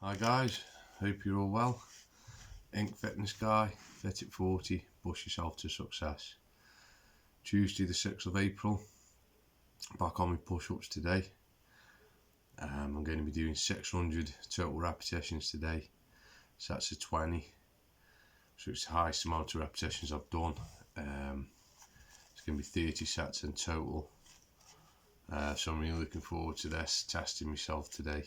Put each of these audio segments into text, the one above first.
Hi guys, hope you're all well. Ink Fitness Guy, fit at 40, push yourself to success. Tuesday the 6th of April, back on my push-ups today. I'm going to be doing 600 total repetitions today, sets of 20, so it's the highest amount of repetitions I've done. It's going to be 30 sets in total, so I'm really looking forward to this, testing myself today.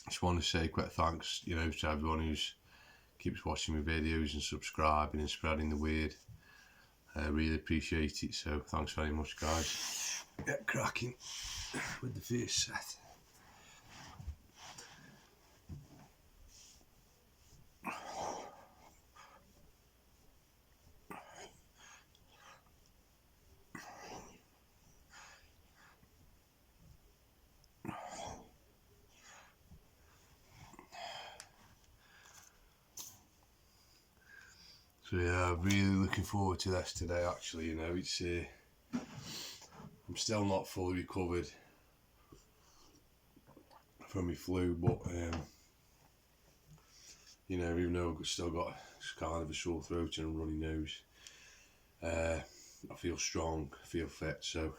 Just want to say a quick thanks, to everyone who's keeps watching my videos and subscribing and spreading the word. I really appreciate it, so thanks very much guys. Get cracking with the first set. So yeah, I'm really looking forward to this today actually. It's I'm still not fully recovered from my flu, but even though I've still got kind of a sore throat and a runny nose, I feel strong, I feel fit, so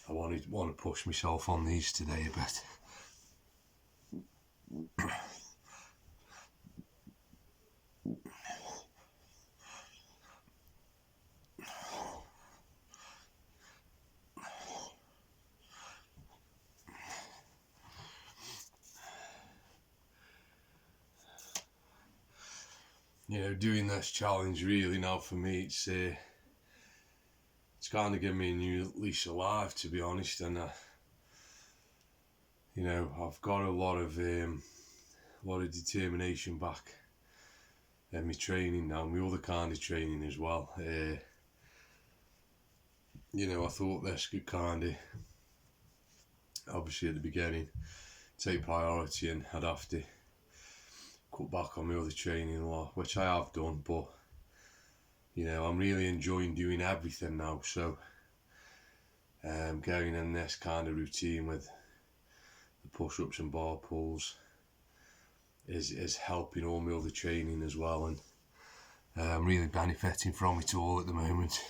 I want to push myself on these today a bit. Doing this challenge really now for me, it's kind of given me a new lease of life, to be honest, and I've got a lot of determination back in my training now, my other kind of training as well. I thought this could kind of, obviously at the beginning, take priority, and I'd have to cut back on my other training a lot, which I have done, but I'm really enjoying doing everything now, so getting in this kind of routine with the push-ups and bar pulls is helping all my other training as well, and I'm really benefiting from it all at the moment.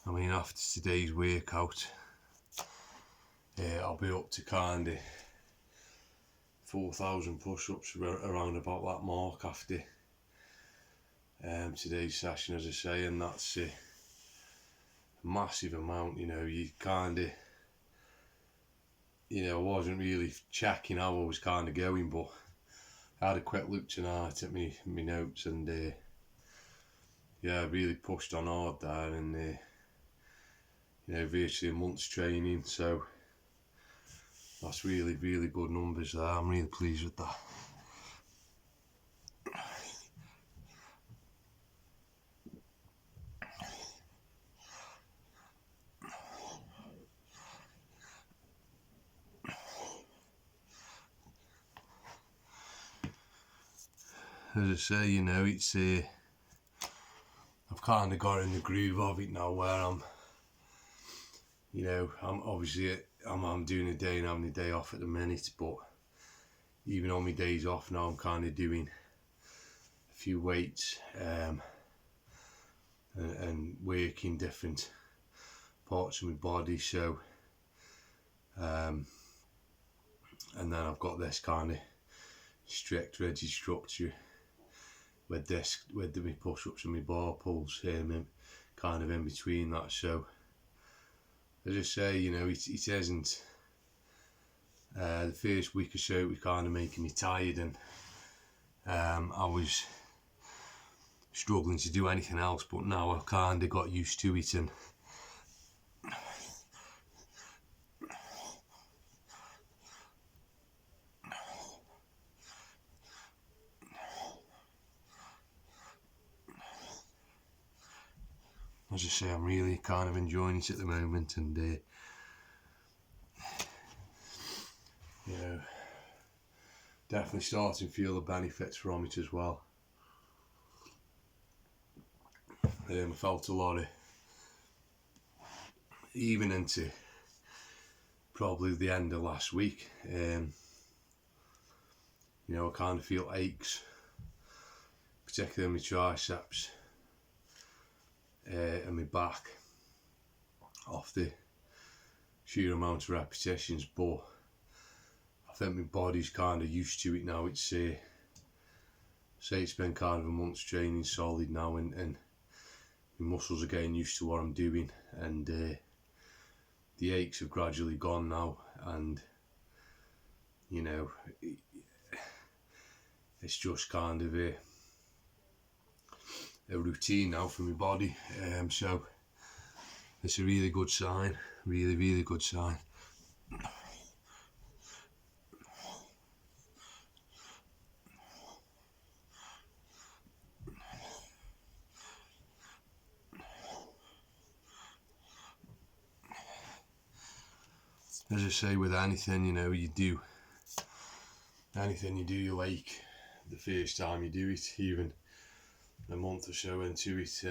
I mean, after today's workout, I'll be up to kind of 4,000 push-ups, around about that mark after today's session, as I say, and that's a massive amount. You kind of, I wasn't really checking how I was kind of going, but I had a quick look tonight at me notes, and I really pushed on hard there, and virtually a month's training, so that's really, really good numbers there. I'm really pleased with that. As I say, it's I've kind of got in the groove of it now, where I'm obviously I'm doing a day and having a day off at the minute, but even on my days off now, I'm kind of doing a few weights and working different parts of my body. So and then I've got this kind of strict rigid structure with my push-ups and my bar pulls, kind of in between that. So as I say, it isn't the first week or so it was kind of making me tired, and I was struggling to do anything else, but now I've kind of got used to it, and as I say, I'm really kind of enjoying it at the moment, and definitely starting to feel the benefits from it as well. I felt a lot of, even into probably the end of last week, you know, I kind of feel aches, particularly in my triceps and my back, off the sheer amount of repetitions, but I think my body's kind of used to it now. It's say it's been kind of a month's training solid now, and my muscles are getting used to what I'm doing, and the aches have gradually gone now, and you know, it's just kind of a routine now for my body. So it's a really good sign, really good sign. As I say, with anything, you know, anything you do, you ache the first time you do it, even a month or so into it.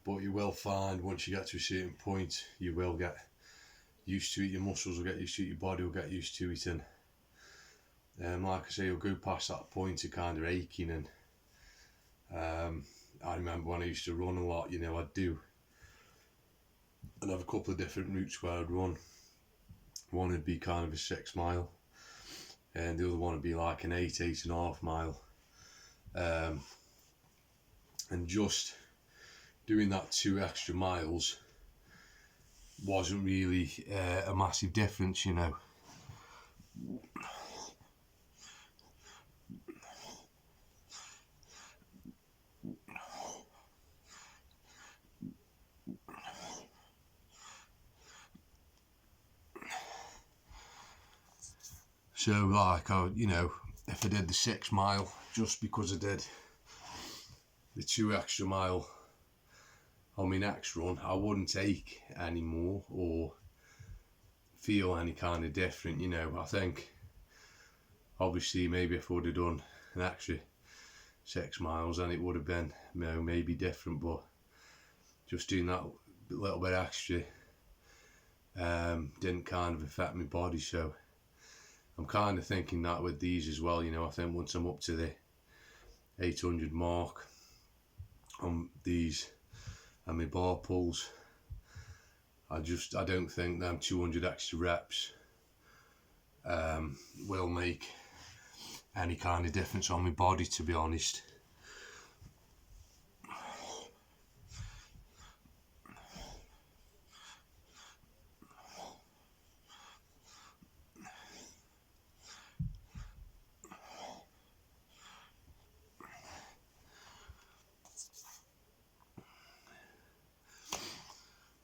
But you will find once you get to a certain point, you will get used to it. Your muscles will get used to it, your body will get used to it, and like I say, you'll go past that point of kind of aching. And I remember when I used to run a lot, you know, I'd have a couple of different routes where I'd run. One would be kind of a 6 mile, and the other one would be like an 8.5 mile. And just doing that 2 extra miles wasn't really a massive difference, you know. So like, you know, if I did the 6 mile, just because I did the 2 extra mile on my next run, I wouldn't ache anymore or feel any kind of different, you know. I think obviously maybe if I would have done an extra 6 miles, then it would have been, you know, maybe different, but just doing that little bit extra didn't kind of affect my body. So I'm kind of thinking that with these as well, you know. I think once I'm up to the 800 mark on these and my bar pulls, I don't think them 200 extra reps will make any kind of difference on my body, to be honest.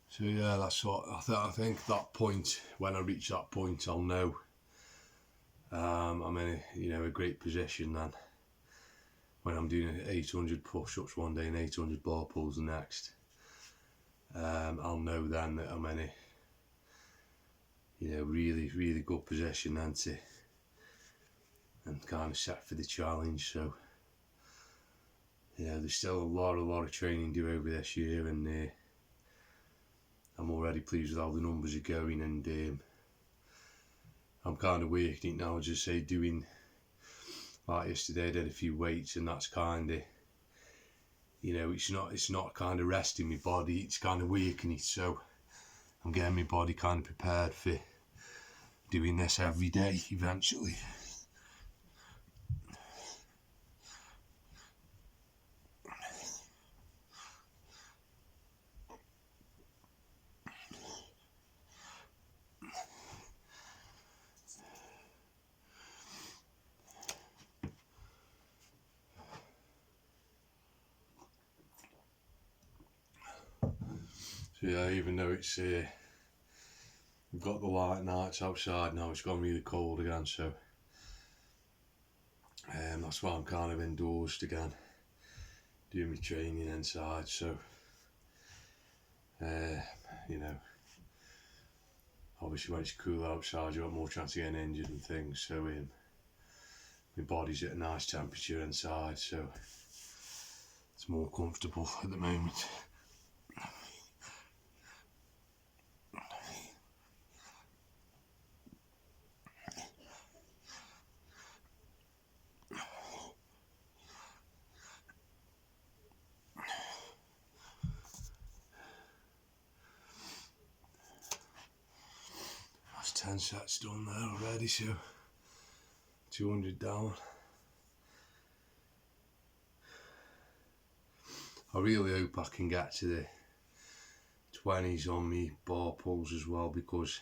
So yeah, that's what I think. That point, when I reach that point, I'll know I'm in a great position then. When I'm doing 800 push-ups one day and 800 bar pulls the next, I'll know then that I'm in a really good position then and kind of set for the challenge. So there's still a lot of training to do over this year, and I'm already pleased with how the numbers are going, and I'm kind of working it now, as I say, doing, like yesterday I did a few weights, and that's kind of, it's not kind of resting my body, it's kind of working it. So I'm getting my body kind of prepared for doing this every day eventually. So yeah, even though it's we've got the light nights outside now, it's gone really cold again, so that's why I'm kind of indoors again, doing my training inside. So obviously when it's cool outside you've got more chance of getting injured and things, so my body's at a nice temperature inside, so it's more comfortable at the moment. That's 10 sets done there already, so 200 down. I really hope I can get to the 20s on me bar pulls as well, because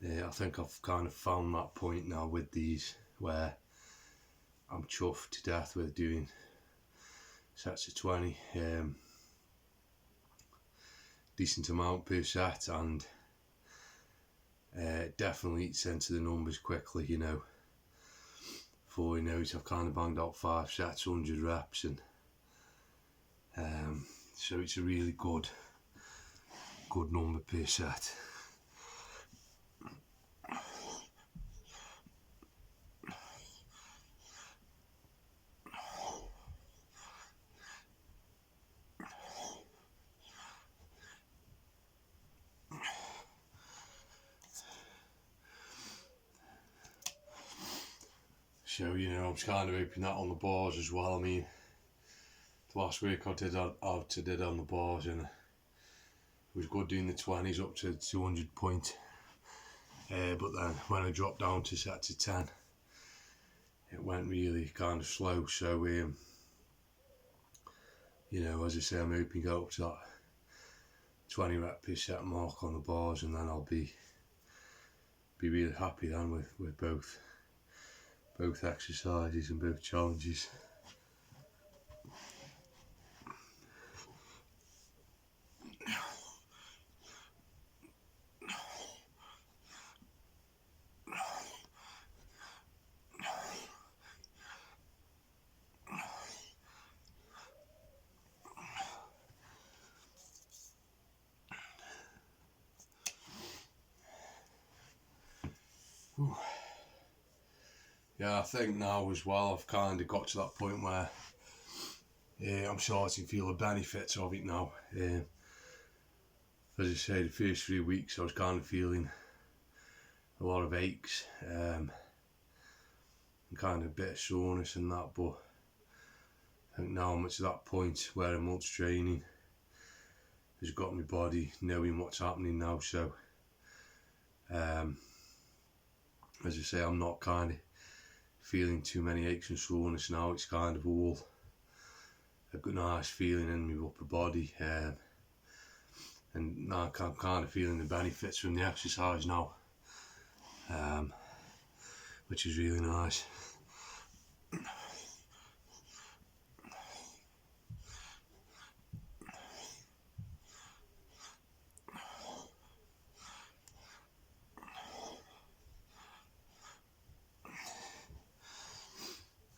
I think I've kind of found that point now with these where I'm chuffed to death with doing sets of 20, decent amount per set, and definitely eats into the numbers quickly, you know. Before you know it, I've kind of banged out 5 sets, 100 reps, and so it's a really good number per set. So, you know, I'm kind of hoping that on the bars as well. I mean, the last week I did on the bars, and it was good doing the 20s up to 200 point. But then when I dropped down to sets of 10, it went really kind of slow. So, you know, as I say, I'm hoping to go up to that 20 rep per set mark on the bars, and then I'll be really happy then with both exercises and both challenges. Whew. Yeah, I think now as well I've kind of got to that point where I'm starting to feel the benefits of it now. As I say, the first 3 weeks I was kind of feeling a lot of aches, and kind of a bit of soreness and that, but I think now I'm at that point where a month's training has got my body knowing what's happening now, so as I say, I'm not kind of feeling too many aches and soreness now. It's kind of all a good nice feeling in my upper body, and now I'm kind of feeling the benefits from the exercise now, which is really nice.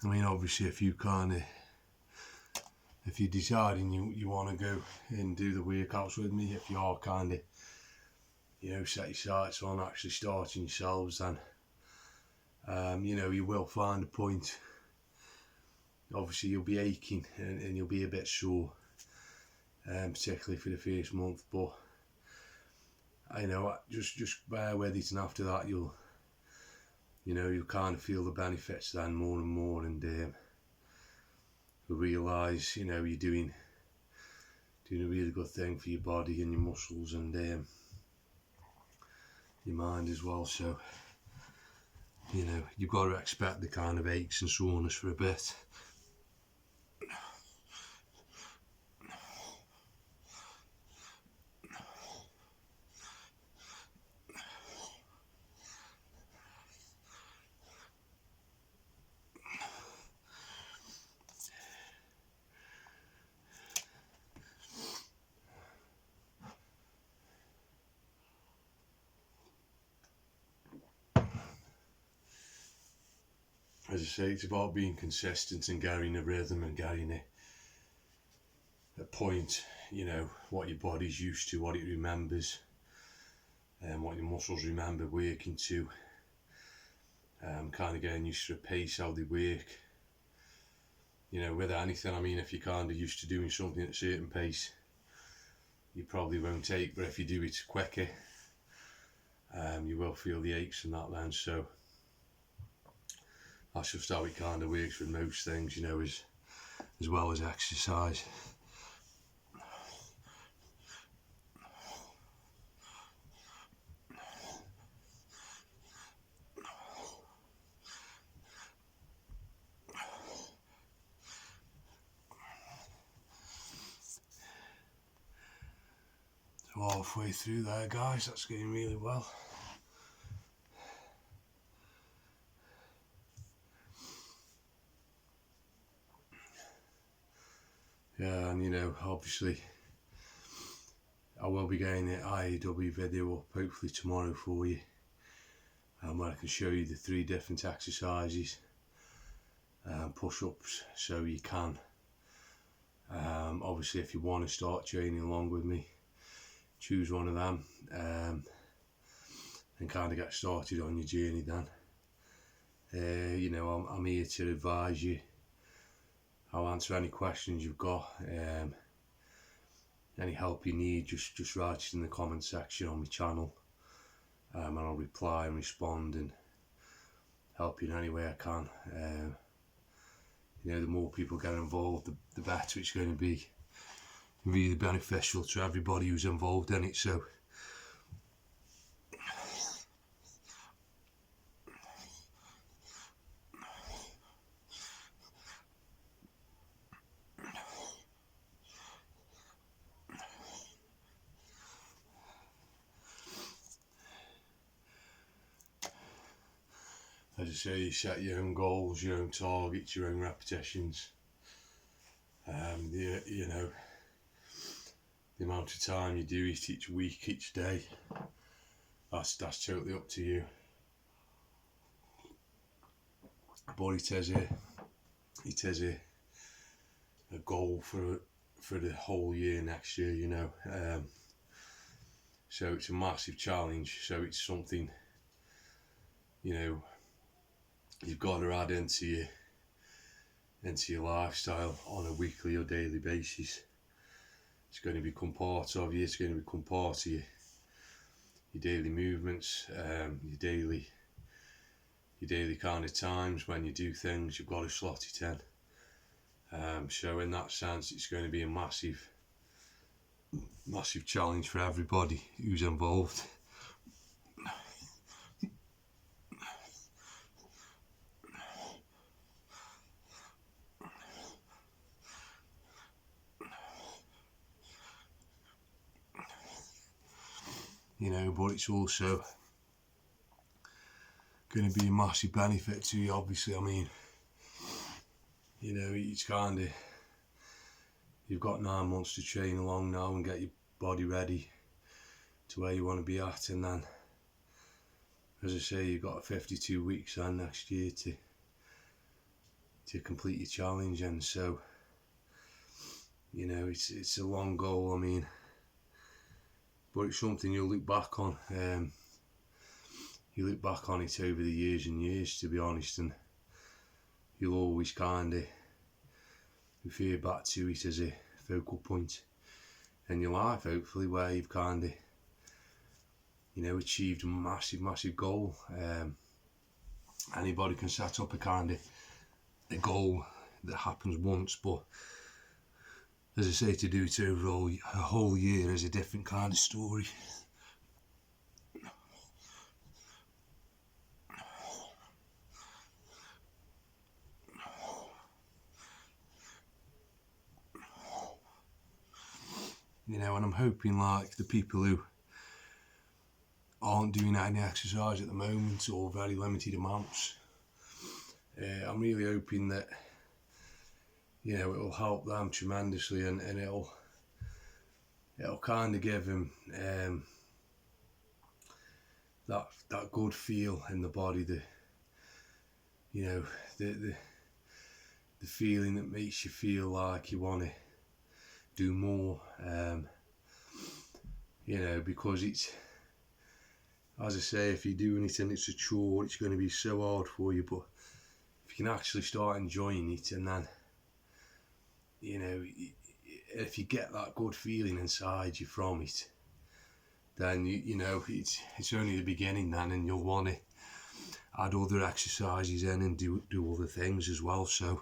I mean, obviously, if you're deciding you want to go and do the workouts with me, if you are kind of, you know, set your sights on actually starting yourselves, then, you know, you will find a point. Obviously, you'll be aching and you'll be a bit sore, particularly for the first month, but, you know, just bear with it, and after that, you'll kind of feel the benefits then more and more, and you'll realise, you know, you're doing a really good thing for your body and your muscles and your mind as well. So, you know, you've got to expect the kind of aches and soreness for a bit. As I say, it's about being consistent and getting a rhythm and getting a point, you know, what your body's used to, what it remembers. what your muscles remember working to, kind of getting used to the pace, how they work. You know, with anything, I mean, if you're kind of used to doing something at a certain pace, you probably won't ache, but if you do it quicker, you will feel the aches and that then. So that's just how it kind of works with most things, you know, as well as exercise. So halfway through there, guys, that's going really well. Yeah, and you know, obviously I will be getting the IAW video up hopefully tomorrow for you, where I can show you the 3 different exercises, push-ups, so you can obviously, if you want to start training along with me, choose one of them, and kind of get started on your journey then. You know, I'm here to advise you. I'll answer any questions you've got, any help you need, just write it in the comment section on my channel, and I'll reply and respond and help you in any way I can. You know, the more people get involved, the better it's going to be. Really beneficial to everybody who's involved in it. So as I say, you set your own goals, your own targets, your own repetitions. You know, the amount of time you do it each week, each day, that's totally up to you. But it is a goal for the whole year next year, you know. So it's a massive challenge. So it's something, you know, you've got to add into your lifestyle on a weekly or daily basis. It's going to become part of you. It's going to become part of your daily movements, your daily kind of times when you do things. You've got to slot it in. So in that sense, it's going to be a massive challenge for everybody who's involved. You know, but it's also going to be a massive benefit to you, obviously. I mean, you know, it's kind of, you've got 9 months to train along now and get your body ready to where you want to be at, and then, as I say, you've got 52 weeks then next year to complete your challenge. And so, you know, it's a long goal, I mean, but it's something you'll look back on. You look back on it over the years and years, to be honest, and you'll always kind of refer back to it as a focal point in your life, hopefully, where you've kind of, you know, achieved a massive goal. Anybody can set up a kind of a goal that happens once, but as I say, to do it over a whole year is a different kind of story. You know, and I'm hoping, like, the people who aren't doing any exercise at the moment, or very limited amounts, I'm really hoping that, you know, it'll help them tremendously, and it'll kind of give them that good feel in the body, you know, the feeling that makes you feel like you want to do more, you know, because as I say, if you do anything it's a chore, it's going to be so hard for you. But if you can actually start enjoying it, and then, you know, if you get that good feeling inside you from it, then you know it's only the beginning then, and you'll want to add other exercises in and do other things as well. So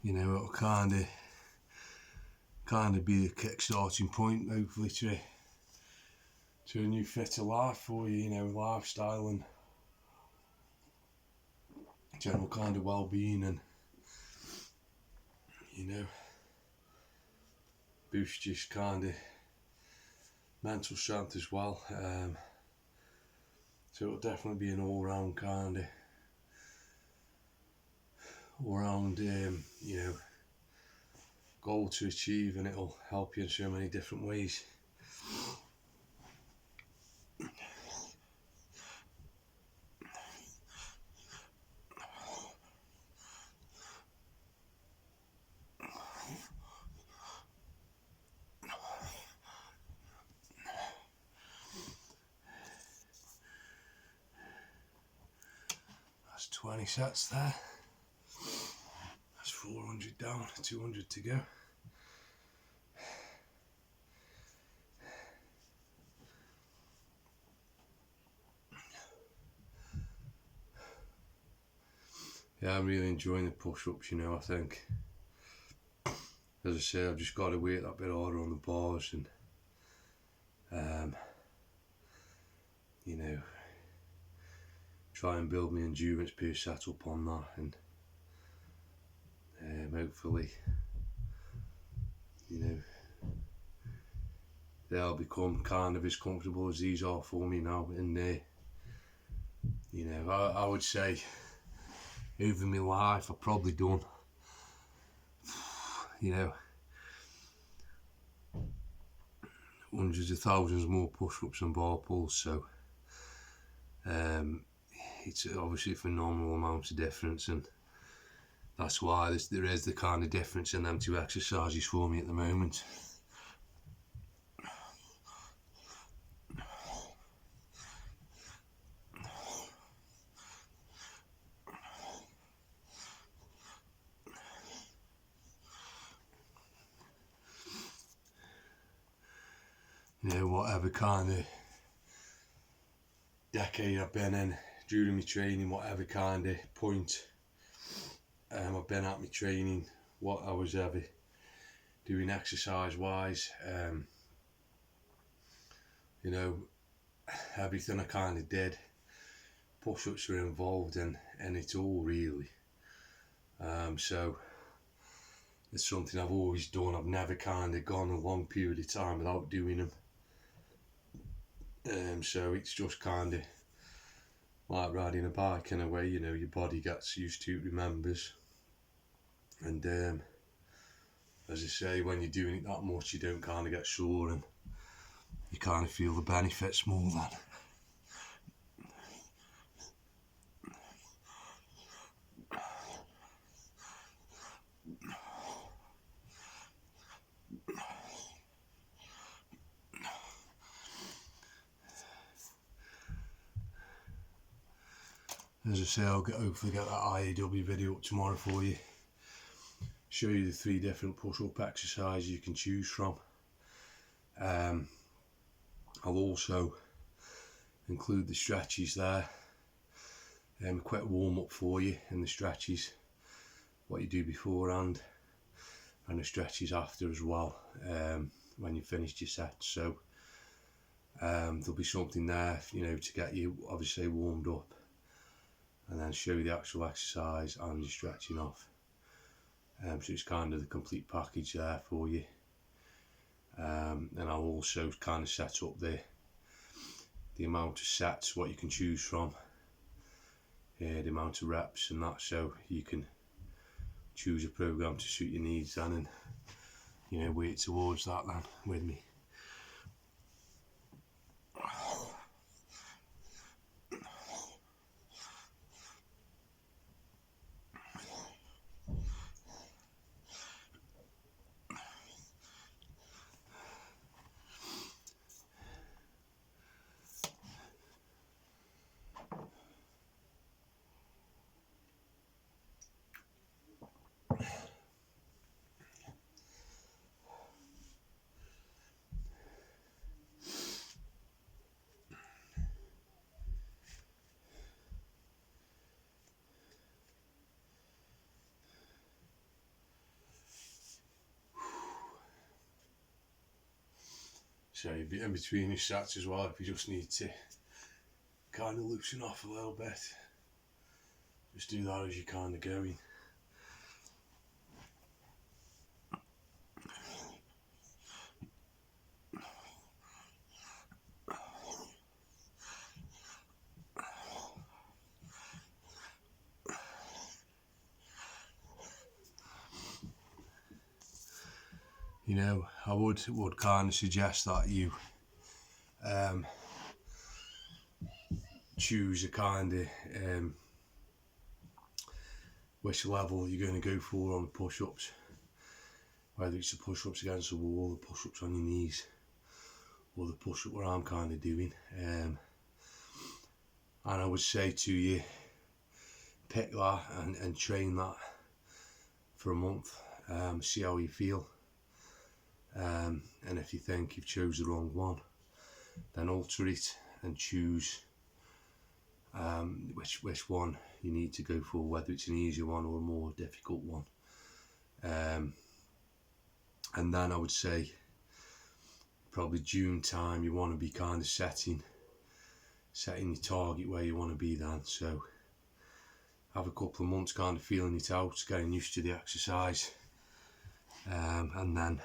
you know, it'll kind of be a kick-starting point, hopefully, to a new fitter life for you, you know, lifestyle and general kind of well-being, and, you know, boost just kind of mental strength as well. So it'll definitely be an all-round you know, goal to achieve, and it'll help you in so many different ways. That's 20 sets there. That's 400 down, 200 to go. Yeah, I'm really enjoying the push-ups, you know. I think, as I say, I've just got to work that bit harder on the bars, and you know, try and build my endurance per set up on that, and hopefully, you know, they'll become kind of as comfortable as these are for me now. And you know, I would say over my life I've probably done, you know, hundreds of thousands more push-ups and bar pulls. So it's obviously a phenomenal amount of difference, and that's why there is the kind of difference in them two exercises for me at the moment. You know, whatever kind of decade I've been in during my training, whatever kind of point I've been at my training, what I was ever doing exercise wise, you know, everything I kind of did, push-ups were involved in it all, really. So it's something I've always done. I've never kind of gone a long period of time without doing them. So it's just kind of like riding a bike in a way, you know, your body gets used to it, remembers. And as I say, when you're doing it that much, you don't kind of get sore, and you kind of feel the benefits more then. As I say, I'll hopefully get that IAW video up tomorrow for you. Show you the 3 different push-up exercises you can choose from. I'll also include the stretches there. A quick warm-up for you in the stretches, what you do beforehand, and the stretches after as well, when you've finished your set. So there'll be something there, you know, to get you obviously warmed up, and then show you the actual exercise and your stretching off. So it's kind of the complete package there for you. And I'll also kind of set up the amount of sets, what you can choose from, the amount of reps and that, so you can choose a program to suit your needs then, and, you know, work towards that then with me. So in between your sets as well, if you just need to kind of loosen off a little bit, just do that as you're kind of going. You know, I would kind of suggest that you choose a kind of which level you're going to go for on the push-ups, whether it's the push-ups against the wall, the push-ups on your knees, or the push-up where I'm kind of doing. And I would say to you, pick that and train that for a month, see how you feel. And if you think you've chose the wrong one, then alter it and choose which one you need to go for, whether it's an easier one or a more difficult one. And then I would say probably June time you want to be kind of setting your target where you want to be then. So have a couple of months kind of feeling it out, getting used to the exercise, and then,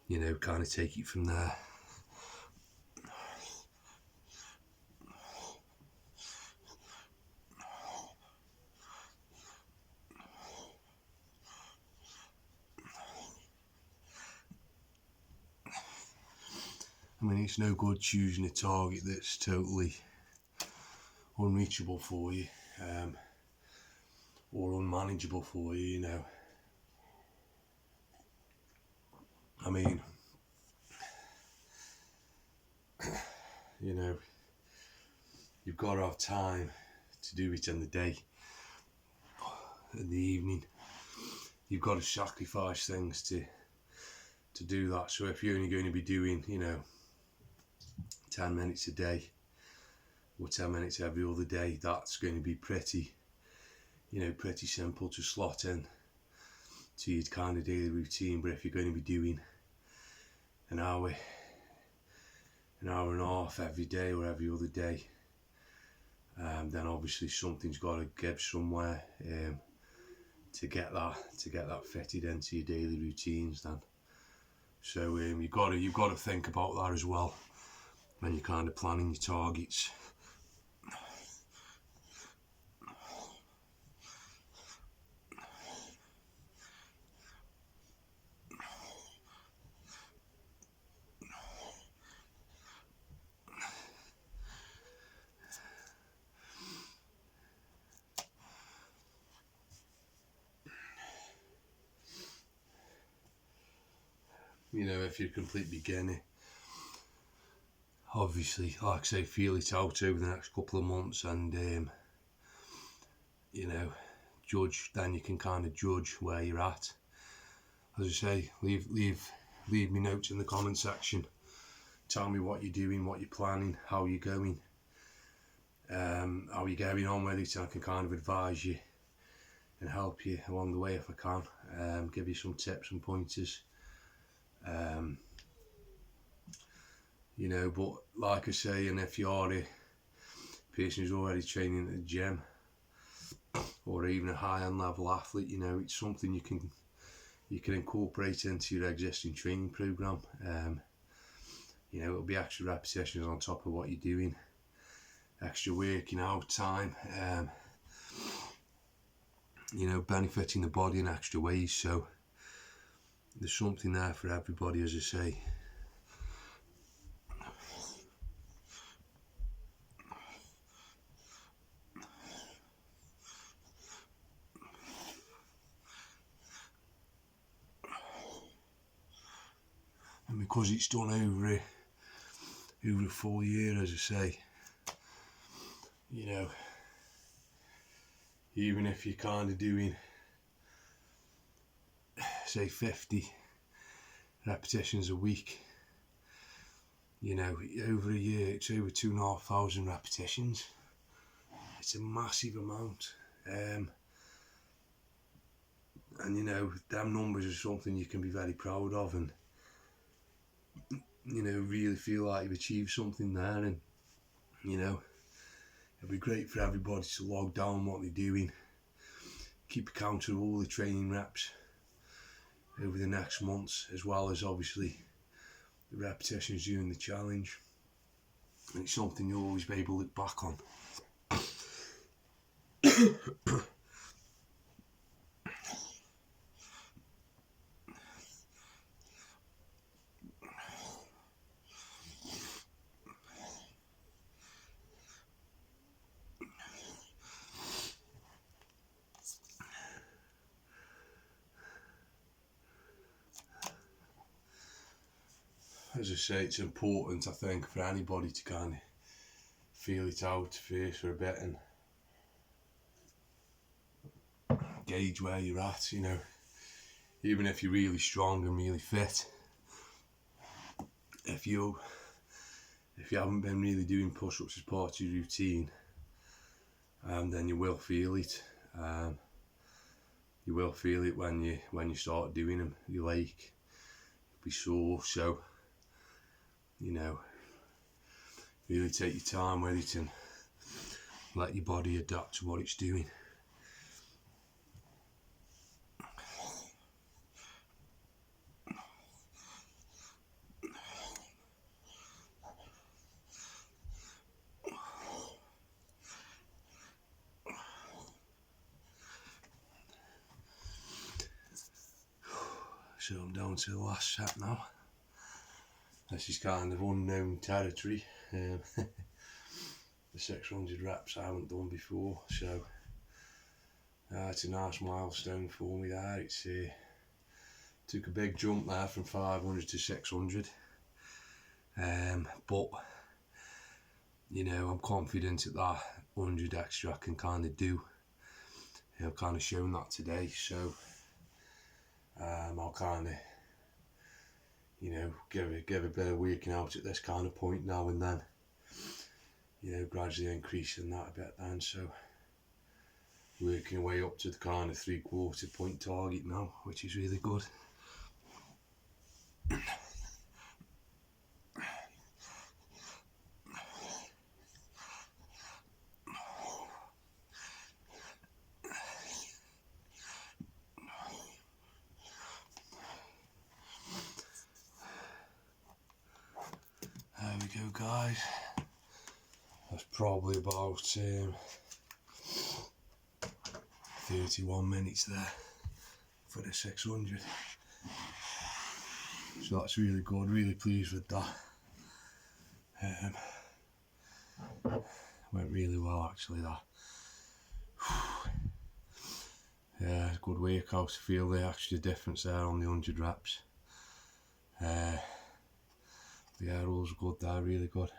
you know, kind of take it from there. I mean, it's no good choosing a target that's totally unreachable for you, or unmanageable for you, you know. I mean, you know, you've got to have time to do it in the day, in the evening. You've got to sacrifice things to do that. So if you're only going to be doing, you know, 10 minutes a day or 10 minutes every other day, that's going to be pretty simple to slot in to your kind of daily routine. But if you're going to be doing an hour and a half every day or every other day, then obviously something's got to give somewhere to get that fitted into your daily routines then. So you've got to think about that as well when you're kind of planning your targets. You know, if you're a complete beginner, obviously, like I say, feel it out over the next couple of months and, you know, judge. Then you can kind of judge where you're at. As I say, leave me notes in the comment section. Tell me what you're doing, what you're planning, how you're going, how you're getting on with it, and I can kind of advise you and help you along the way if I can. Give you some tips and pointers. You know, but like I say, and if you are a person who's already training at the gym or even a high-end level athlete, you know, it's something you can incorporate into your existing training program. You know, it'll be extra repetitions on top of what you're doing, extra working out time, you know, benefiting the body in extra ways. So there's something there for everybody, as I say. And because it's done over a full year, as I say, you know, even if you're kind of doing, say, 50 repetitions a week, you know, over a year, it's over 2,500 repetitions. It's a massive amount. And you know, them numbers are something you can be very proud of, and you know, really feel like you've achieved something there. And you know, it'd be great for everybody to log down what they're doing, keep account of all the training reps over the next months, as well as obviously the repetitions during the challenge. And it's something you'll always be able to look back on. As I say, it's important, I think, for anybody to kind of feel it out first for a bit and gauge where you're at, you know. Even if you're really strong and really fit, if you haven't been really doing push-ups as part of your routine, then you will feel it. You will feel it when you start doing them. Your leg will be sore, so you know, really take your time with it and let your body adapt to what it's doing. So I'm down to the last set now. This is kind of unknown territory. The 600 reps I haven't done before, so it's a nice milestone for me there. It's took a big jump there from 500 to 600, but you know, I'm confident that 100 extra I can kind of do. I've kind of shown that today, so I'll kind of, you know, give a bit of working out at this kind of point now and then, you know, gradually increasing that a bit then, so working way up to the kind of 3/4 point target now, which is really good. There we go, guys. That's probably about 31 minutes there for the 600. So that's really good, really pleased with that. Went really well actually, that. Yeah, good workout. Feel the extra difference there on the 100 reps. Yeah, all's good there, really good.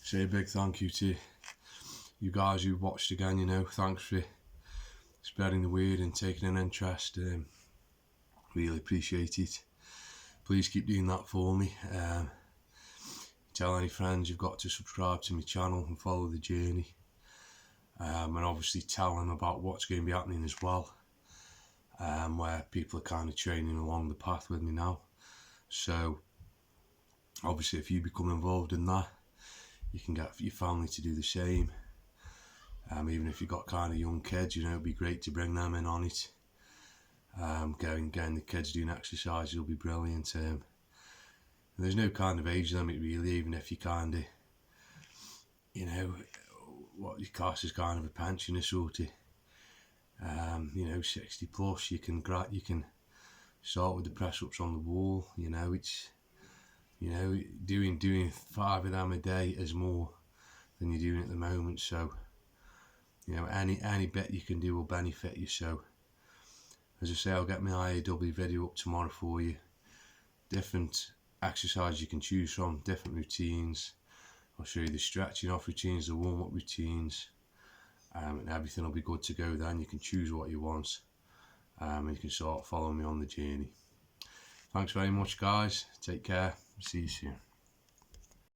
Say a big thank you to you guys who watched again, you know, thanks for spreading the word and taking an interest. Really appreciate it. Please keep doing that for me. Tell any friends you've got to subscribe to my channel and follow the journey. And obviously tell them about what's going to be happening as well. Where people are kind of training along the path with me now. So obviously if you become involved in that, you can get your family to do the same. Even if you've got kind of young kids, you know, it'd be great to bring them in on it. Getting the kids doing exercise will be brilliant. There's no kind of age limit really, even if you kind of, you know, what you class as kind of a pensioner sort of, you know, 60 plus, you can start with the press ups on the wall. You know, it's, you know, doing 5 of them a day is more than you're doing at the moment. So, you know, any bit you can do will benefit you. So, as I say, I'll get my IAW video up tomorrow for you. Different exercises you can choose from, different routines. I'll show you the stretching off routines, the warm-up routines, and everything will be good to go then. You can choose what you want, and you can sort of follow me on the journey. Thanks very much, guys. Take care. See you soon.